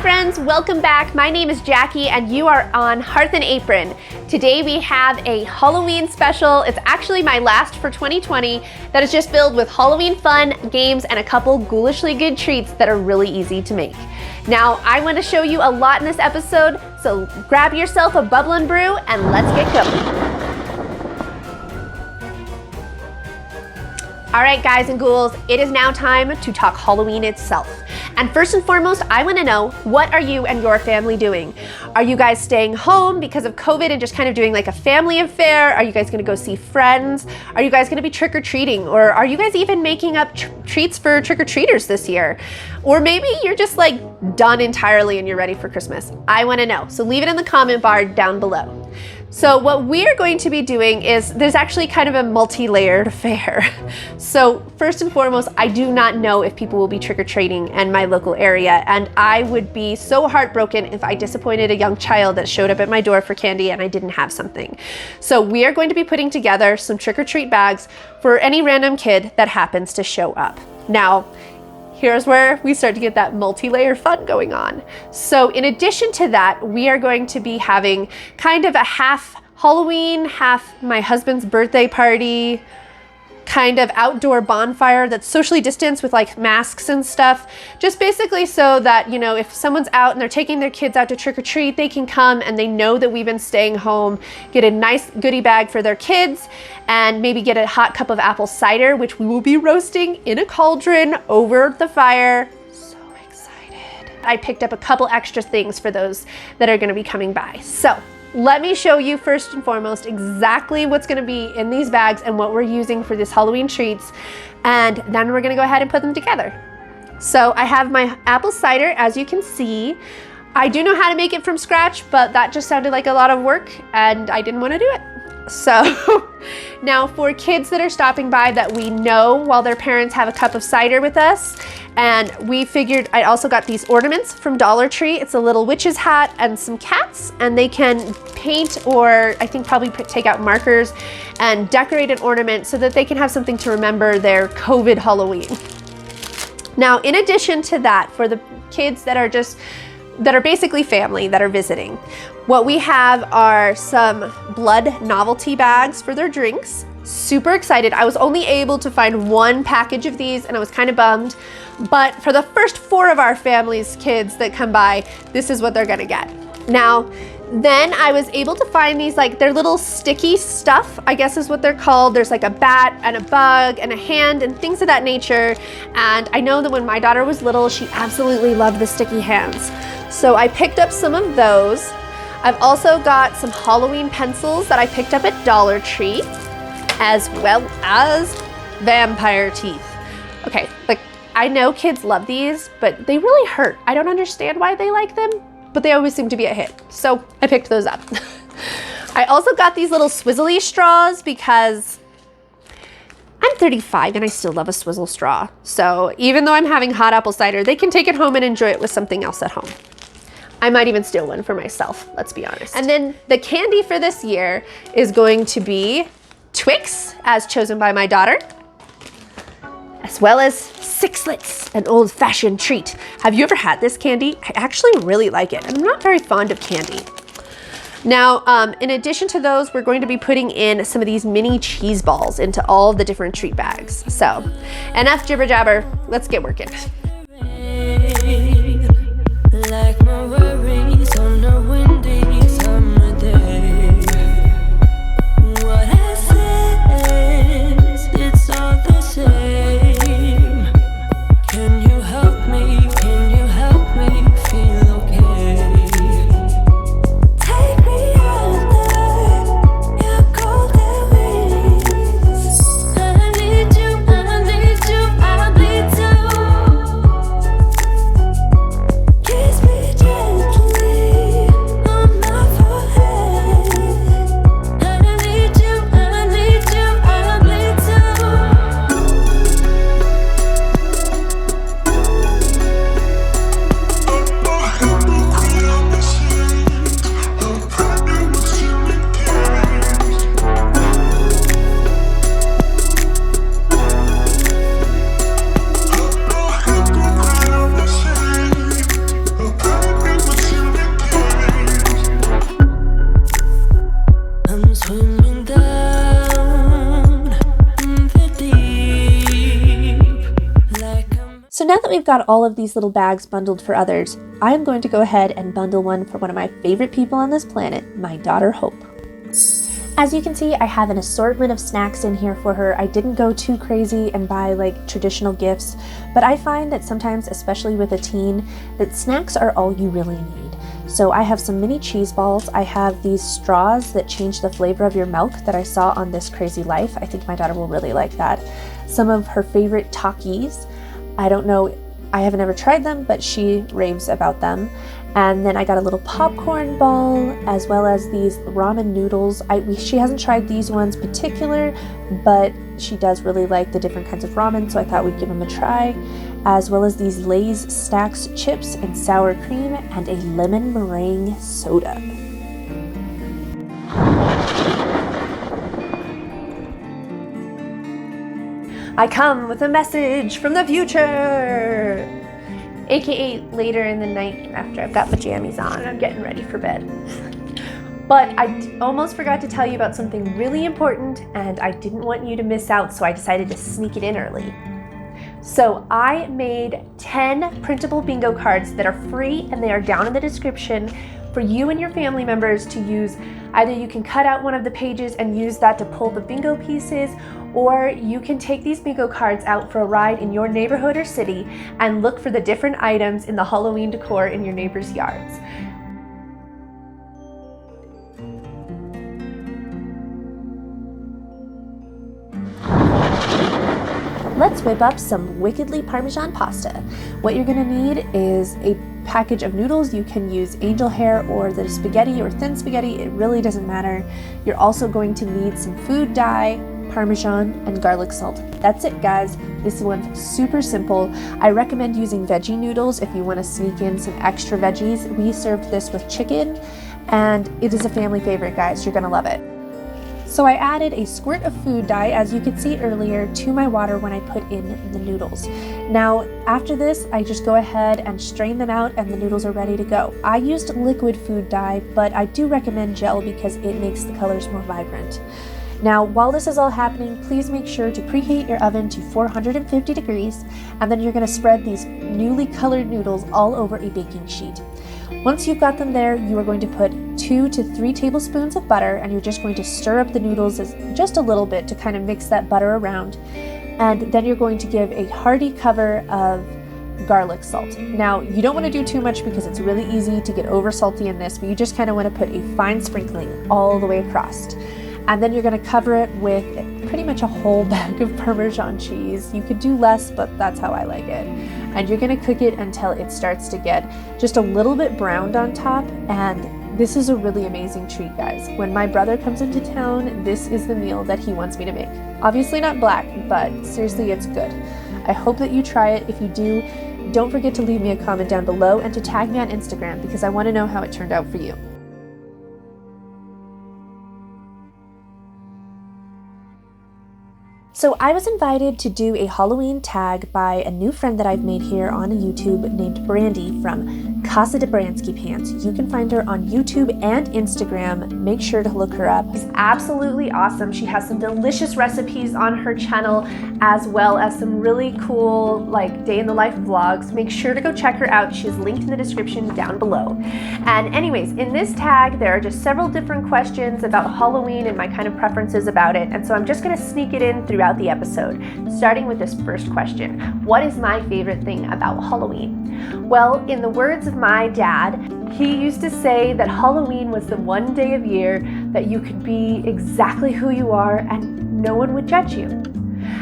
friends, welcome back. My name is Jackie and you are on Hearth and Apron. Today we have a Halloween special. It's actually my last for 2020 that is just filled with Halloween fun, games, and a couple ghoulishly good treats that are really easy to make. Now, I want to show you a lot in this episode, so grab yourself a bubble and brew and let's get going. All right, guys and ghouls, it is now time to talk Halloween itself. And first and foremost, I want to know, what are you and your family doing? Are you guys staying home because of COVID and just kind of doing like a family affair? Are you guys going to go see friends? Are you guys going to be trick-or-treating? Or are you guys even making up treats for trick-or-treaters this year? Or maybe you're just like done entirely and you're ready for Christmas. I want to know. So leave it in the comment bar down below. So what we're going to be doing is, there's actually kind of a multi-layered affair. So first and foremost, I do not know if people will be trick-or-treating in my local area, and I would be so heartbroken if I disappointed a young child that showed up at my door for candy and I didn't have something. So we are going to be putting together some trick-or-treat bags for any random kid that happens to show up. Now, here's where we start to get that multi-layer fun going on. So in addition to that, we are going to be having kind of a half Halloween, half my husband's birthday party, kind of outdoor bonfire that's socially distanced with like masks and stuff. Just basically so that, you know, if someone's out and they're taking their kids out to trick or treat, they can come and they know that we've been staying home, get a nice goodie bag for their kids, and maybe get a hot cup of apple cider, which we will be roasting in a cauldron over the fire. So excited. I picked up a couple extra things for those that are gonna be coming by. So let me show you first and foremost exactly what's gonna be in these bags and what we're using for this Halloween treats, and then we're gonna go ahead and put them together. So I have my apple cider, as you can see. I do know how to make it from scratch, but that just sounded like a lot of work and I didn't wanna do it. So now for kids that are stopping by that we know while their parents have a cup of cider with us, and we figured I also got these ornaments from Dollar Tree. It's a little witch's hat and some cats, and they can paint, or I think probably take out markers and decorate an ornament so that they can have something to remember their COVID Halloween. Now, in addition to that, for the kids that are basically family that are visiting, what we have are some blood novelty bags for their drinks. Super excited. I was only able to find one package of these and I was kind of bummed, but for the first 4 of our family's kids that come by, this is what they're gonna get. Now, then I was able to find these, like, they're little sticky stuff, I guess is what they're called. There's like a bat and a bug and a hand and things of that nature. And I know that when my daughter was little, she absolutely loved the sticky hands. So I picked up some of those. I've also got some Halloween pencils that I picked up at Dollar Tree, as well as vampire teeth. Okay, like, I know kids love these, but they really hurt. I don't understand why they like them, but they always seem to be a hit. So I picked those up. I also got these little swizzly straws because I'm 35 and I still love a swizzle straw. So even though I'm having hot apple cider, they can take it home and enjoy it with something else at home. I might even steal one for myself, let's be honest. And then the candy for this year is going to be Twix, as chosen by my daughter, as well as Sixlets, an old-fashioned treat. Have you ever had this candy? I actually really like it. I'm not very fond of candy. Now, in addition to those, we're going to be putting in some of these mini cheese balls into all the different treat bags. So, enough jibber jabber, let's get working. Like my worries on a windy summer day. What I sense, it's all the same. Can you help me? Can you help me feel okay? Take me under your golden wings. I need you, I need you, I need you. So now that we've got all of these little bags bundled for others, I'm going to go ahead and bundle one for one of my favorite people on this planet, my daughter Hope. As you can see, I have an assortment of snacks in here for her. I didn't go too crazy and buy like traditional gifts, but I find that sometimes, especially with a teen, that snacks are all you really need. So I have some mini cheese balls. I have these straws that change the flavor of your milk that I saw on This Crazy Life. I think my daughter will really like that. Some of her favorite Takis. I don't know, I haven't ever tried them, but she raves about them. And then I got a little popcorn ball, as well as these ramen noodles. She hasn't tried these ones particular, but she does really like the different kinds of ramen, so I thought we'd give them a try. As well as these Lay's Stacks chips and sour cream, and a lemon meringue soda. I come with a message from the future! AKA later in the night after I've got my jammies on and I'm getting ready for bed. But I almost forgot to tell you about something really important and I didn't want you to miss out, so I decided to sneak it in early. So I made 10 printable bingo cards that are free and they are down in the description for you and your family members to use. Either you can cut out one of the pages and use that to pull the bingo pieces, or you can take these bingo cards out for a ride in your neighborhood or city and look for the different items in the Halloween decor in your neighbors' yards. Let's whip up some wickedly Parmesan pasta. What you're gonna need is a package of noodles. You can use angel hair or the spaghetti or thin spaghetti, it really doesn't matter. You're also going to need some food dye, Parmesan, and garlic salt. That's it, guys. This one's super simple. I recommend using veggie noodles if you want to sneak in some extra veggies. We served this with chicken and it is a family favorite, guys. You're gonna love it. So I added a squirt of food dye, as you could see earlier, to my water when I put in the noodles. Now, after this, I just go ahead and strain them out and the noodles are ready to go. I used liquid food dye, but I do recommend gel because it makes the colors more vibrant. Now, while this is all happening, please make sure to preheat your oven to 450 degrees, and then you're gonna spread these newly colored noodles all over a baking sheet. Once you've got them there, you are going to put 2 to 3 tablespoons of butter, and you're just going to stir up the noodles just a little bit to kind of mix that butter around. And then you're going to give a hearty cover of garlic salt. Now, you don't want to do too much because it's really easy to get over salty in this, but you just kind of want to put a fine sprinkling all the way across. And then you're going to cover it with pretty much a whole bag of Parmesan cheese. You could do less, but that's how I like it. And you're going to cook it until it starts to get just a little bit browned on top. And this is a really amazing treat, guys. When my brother comes into town, this is the meal that he wants me to make. Obviously not black, but seriously, it's good. I hope that you try it. If you do, don't forget to leave me a comment down below and to tag me on Instagram because I want to know how it turned out for you. So I was invited to do a Halloween tag by a new friend that I've made here on YouTube named Brandi from Casa de Bransky Pants. You can find her on YouTube and Instagram. Make sure to look her up. She's absolutely awesome. She has some delicious recipes on her channel as well as some really cool like day in the life vlogs. Make sure to go check her out. She's linked in the description down below. And anyways, in this tag there are just several different questions about Halloween and my kind of preferences about it. And so I'm just gonna sneak it in throughout the episode, starting with this first question. What is my favorite thing about Halloween? Well, in the words of my dad, he used to say that Halloween was the one day of year that you could be exactly who you are and no one would judge you.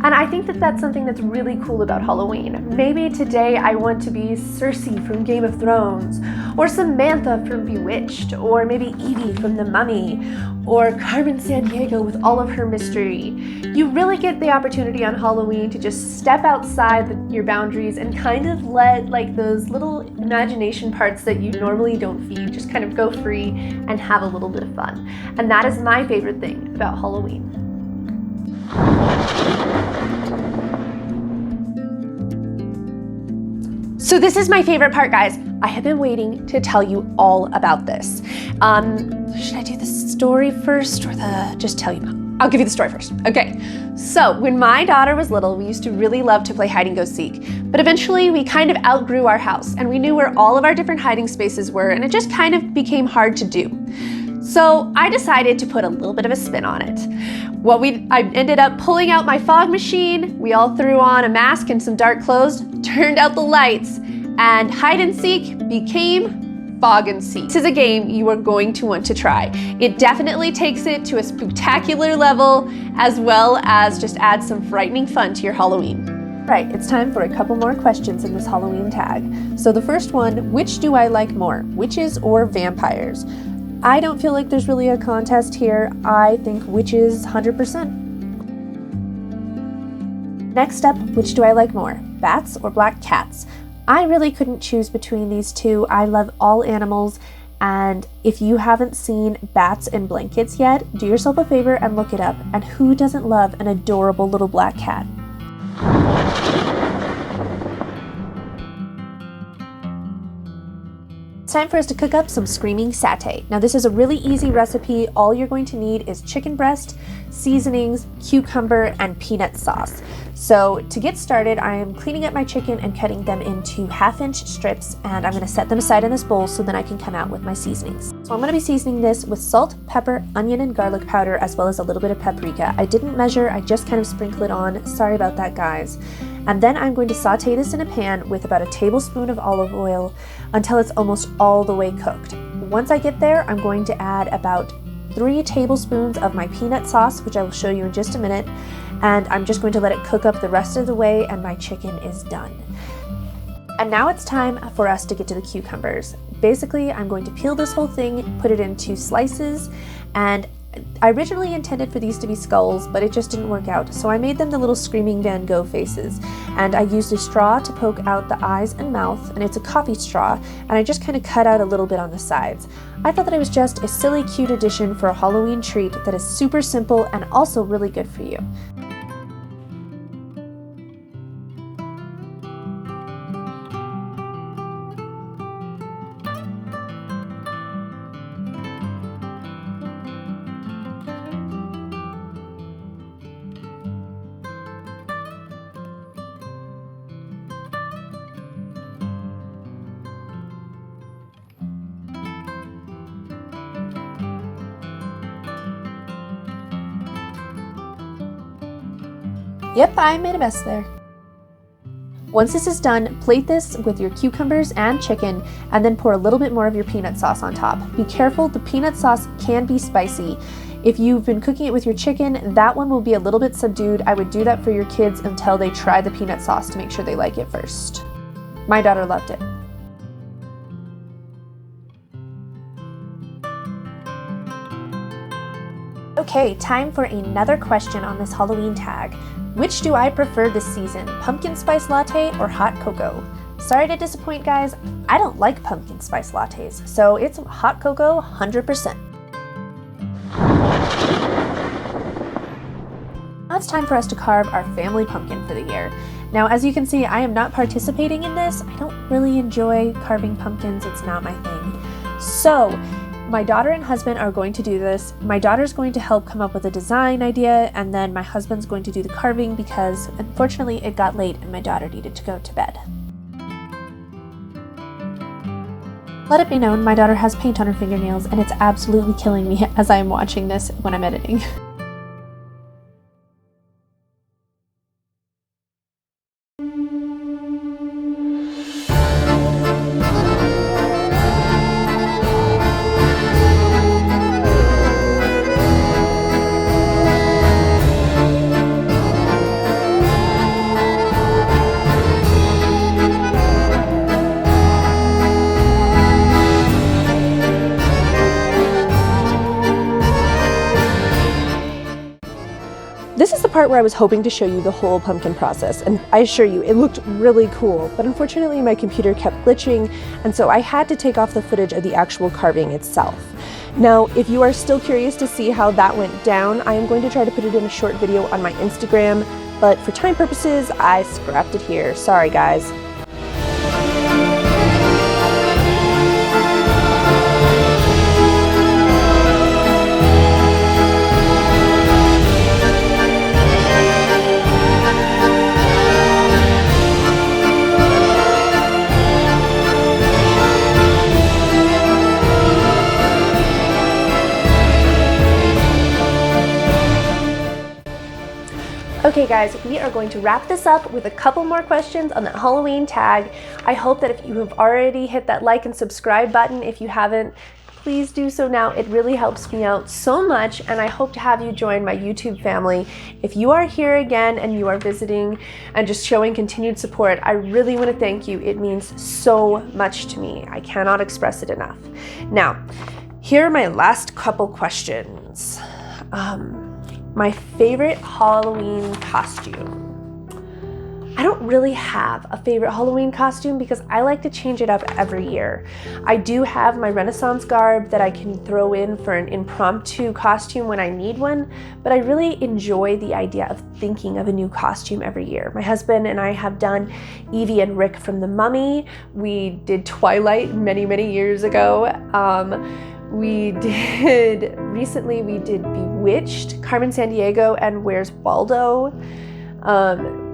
And I think that that's something that's really cool about Halloween. Maybe today I want to be Cersei from Game of Thrones, or Samantha from Bewitched, or maybe Evie from The Mummy, or Carmen Sandiego with all of her mystery. You really get the opportunity on Halloween to just step outside your boundaries and kind of let like those little imagination parts that you normally don't feed just kind of go free and have a little bit of fun. And that is my favorite thing about Halloween. So this is my favorite part, guys. I have been waiting to tell you all about this. Should I do the story first or just tell you? I'll give you the story first. Okay, so when my daughter was little, we used to really love to play hide and go seek. But eventually we kind of outgrew our house and we knew where all of our different hiding spaces were, and it just kind of became hard to do. So I decided to put a little bit of a spin on it. I ended up pulling out my fog machine, we all threw on a mask and some dark clothes, turned out the lights, and hide and seek became fog and seek. This is a game you are going to want to try. It definitely takes it to a spectacular level, as well as just add some frightening fun to your Halloween. Right, it's time for a couple more questions in this Halloween tag. So the first one, which do I like more, witches or vampires? I don't feel like there's really a contest here. I think witches 100%. Next up, which do I like more, bats or black cats? I really couldn't choose between these two. I love all animals, and if you haven't seen Bats in Blankets yet, do yourself a favor and look it up. And who doesn't love an adorable little black cat? It's time for us to cook up some screaming satay. Now this is a really easy recipe. All you're going to need is chicken breast, seasonings, cucumber, and peanut sauce. So to get started, I am cleaning up my chicken and cutting them into 1/2-inch strips, and I'm going to set them aside in this bowl so then I can come out with my seasonings. So I'm going to be seasoning this with salt, pepper, onion, and garlic powder, as well as a little bit of paprika. I didn't measure, I just kind of sprinkle it on. Sorry about that, guys. And then I'm going to saute this in a pan with about a tablespoon of olive oil until it's almost all the way cooked. Once I get there, I'm going to add about 3 tablespoons of my peanut sauce, which I will show you in just a minute, and I'm just going to let it cook up the rest of the way, and my chicken is done. And now it's time for us to get to the cucumbers. Basically, I'm going to peel this whole thing, put it into slices, and I originally intended for these to be skulls, but it just didn't work out, so I made them the little screaming Van Gogh faces. And I used a straw to poke out the eyes and mouth, and it's a coffee straw, and I just kind of cut out a little bit on the sides. I thought that it was just a silly, cute addition for a Halloween treat that is super simple and also really good for you. Yep, I made a mess there. Once this is done, plate this with your cucumbers and chicken, and then pour a little bit more of your peanut sauce on top. Be careful, the peanut sauce can be spicy. If you've been cooking it with your chicken, that one will be a little bit subdued. I would do that for your kids until they try the peanut sauce to make sure they like it first. My daughter loved it. Okay, time for another question on this Halloween tag. Which do I prefer this season, pumpkin spice latte or hot cocoa? Sorry to disappoint, guys, I don't like pumpkin spice lattes, so it's hot cocoa 100%. Now it's time for us to carve our family pumpkin for the year. Now, as you can see, I am not participating in this. I don't really enjoy carving pumpkins, it's not my thing. So, my daughter and husband are going to do this. My daughter's going to help come up with a design idea, and then my husband's going to do the carving because unfortunately it got late and my daughter needed to go to bed. Let it be known, my daughter has paint on her fingernails and it's absolutely killing me as I am watching this when I'm editing. This is the part where I was hoping to show you the whole pumpkin process, and I assure you, it looked really cool, but unfortunately my computer kept glitching, and so I had to take off the footage of the actual carving itself. Now, if you are still curious to see how that went down, I am going to try to put it in a short video on my Instagram, but for time purposes, I scrapped it here. Sorry, guys. Okay guys, we are going to wrap this up with a couple more questions on that Halloween tag. I hope that if you have already hit that like and subscribe button, if you haven't, please do so now. It really helps me out so much, and I hope to have you join my YouTube family. If you are here again and you are visiting and just showing continued support, I really want to thank you. It means so much to me. I cannot express it enough. Now, here are my last couple questions. My favorite Halloween costume. I don't really have a favorite Halloween costume because I like to change it up every year. I do have my Renaissance garb that I can throw in for an impromptu costume when I need one, but I really enjoy the idea of thinking of a new costume every year. My husband and I have done Evie and Rick from The Mummy. We did Twilight many, many years ago. Recently we did Bewitched, Carmen Sandiego, and Where's Waldo.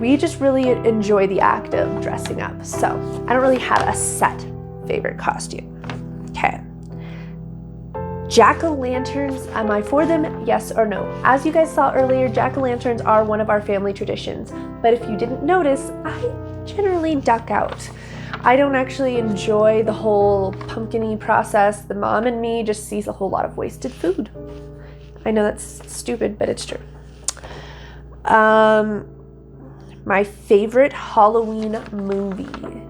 We just really enjoy the act of dressing up. So I don't really have a set favorite costume. Okay. Jack-o'-lanterns, am I for them? Yes or no? As you guys saw earlier, jack-o'-lanterns are one of our family traditions. But if you didn't notice, I generally duck out. I don't actually enjoy the whole pumpkin-y process. The mom and me just sees a whole lot of wasted food. I know that's stupid, but it's true. My favorite Halloween movie.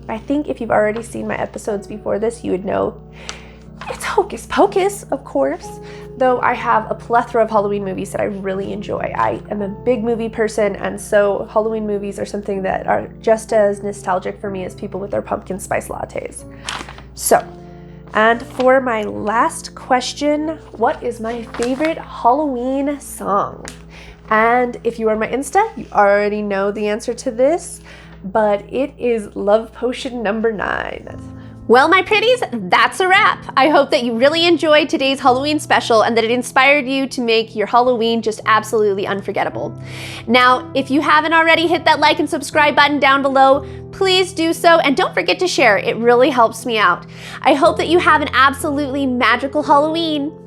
I think if you've already seen my episodes before this, you would know it's Hocus Pocus, of course. Though I have a plethora of Halloween movies that I really enjoy. I am a big movie person, and so Halloween movies are something that are just as nostalgic for me as people with their pumpkin spice lattes. So, and for my last question, what is my favorite Halloween song? And if you are on my Insta, you already know the answer to this, but it is Love Potion number 9. Well, my pretties, that's a wrap. I hope that you really enjoyed today's Halloween special and that it inspired you to make your Halloween just absolutely unforgettable. Now, if you haven't already, hit that like and subscribe button down below. Please do so, and don't forget to share. It really helps me out. I hope that you have an absolutely magical Halloween.